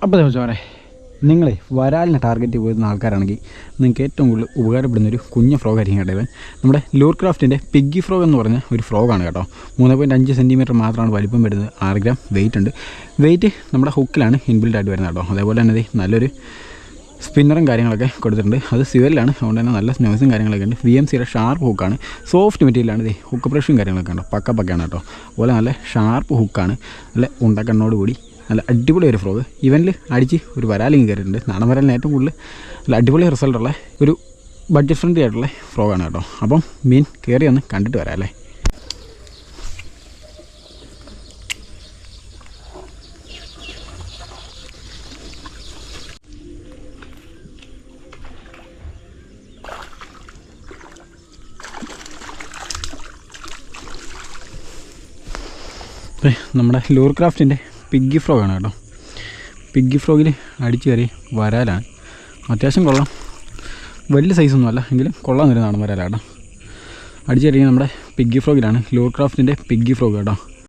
അപ്പോൾ ചോദിച്ചോനെ നിങ്ങളെ വരാലിനെ ടാർഗറ്റ് ചെയ്യുന്ന ആൾക്കാരാണെങ്കിൽ നിങ്ങൾക്ക് ഏറ്റവും കൂടുതൽ ഉപകാരപ്പെടുന്നൊരു കുഞ്ഞ് ഫ്രോഗായിരിക്കും കേട്ടോ. ഇവൻ നമ്മുടെ ലൂർ ക്രാഫ്റ്റിൻ്റെ പിഗ്ഗി ഫ്രോഗ് എന്ന് പറഞ്ഞ ഒരു ഫ്രോഗാണ് കേട്ടോ. 3.5 സെൻറ്റിമീറ്റർ മാത്രമാണ് വലിപ്പം വരുന്നത്. 6 ഗ്രാം വെയിറ്റ് ഉണ്ട്. വെയിറ്റ് നമ്മുടെ ഹുക്കിലാണ് ഇൻബിൽഡ് ആയിട്ട് വരുന്നത് കേട്ടോ. അതേപോലെ തന്നെ നല്ലൊരു സ്പിന്നറും കാര്യങ്ങളൊക്കെ കൊടുത്തിട്ടുണ്ട്. അത് സിവലിലാണ്, അതുകൊണ്ട് തന്നെ നല്ല നോയ്സും കാര്യങ്ങളൊക്കെ ഉണ്ട്. VMCയുടെ ഷാർപ്പ് ഹുക്കാണ്, സോഫ്റ്റ് മെറ്റീരിയലാണ്. ഹുക്ക് ബ്രഷും കാര്യങ്ങളൊക്കെ ഉണ്ടോ പക്കയാണ് കേട്ടോ. അതുപോലെ നല്ല ഷാർപ്പ് ഹുക്കാണ്, നല്ല ഉണ്ടക്കണ്ണോട് കൂടി നല്ല അടിപൊളി ഒരു ഫ്രോഗ്. ഇവനിൽ അടിച്ച് ഒരു വരാലിങ് കയറിയിട്ടുണ്ട്. നാടൻ വരാലിന് ഏറ്റവും കൂടുതൽ നല്ല അടിപൊളി റിസൾട്ടുള്ള ഒരു ബഡ്ജറ്റ് ഫ്രണ്ട്ലി ആയിട്ടുള്ള ഫ്രോഗാണ് കേട്ടോ. അപ്പം മീൻ കയറി ഒന്ന് കണ്ടിട്ട് വരാം അല്ലേ. നമ്മുടെ ലൂർ ക്രാഫ്റ്റിൻ്റെ പിഗ്ഗി ഫ്രോഗാണ് കേട്ടോ. പിഗ്ഗി ഫ്രോഗിൽ അടിച്ച് കയറി വരാലാണ്. അത്യാവശ്യം കൊള്ളാം, വലിയ സൈസൊന്നുമല്ല എങ്കിലും കൊള്ളാൻ വരുന്നതാണ് വരാലാണ് കേട്ടോ. അടിച്ച് കയറി നമ്മുടെ പിഗ്ഗി ഫ്രോഗിലാണ്, ലൂർ ക്രാഫ്റ്റിൻ്റെ പിഗ്ഗി ഫ്രോഗ് കേട്ടോ.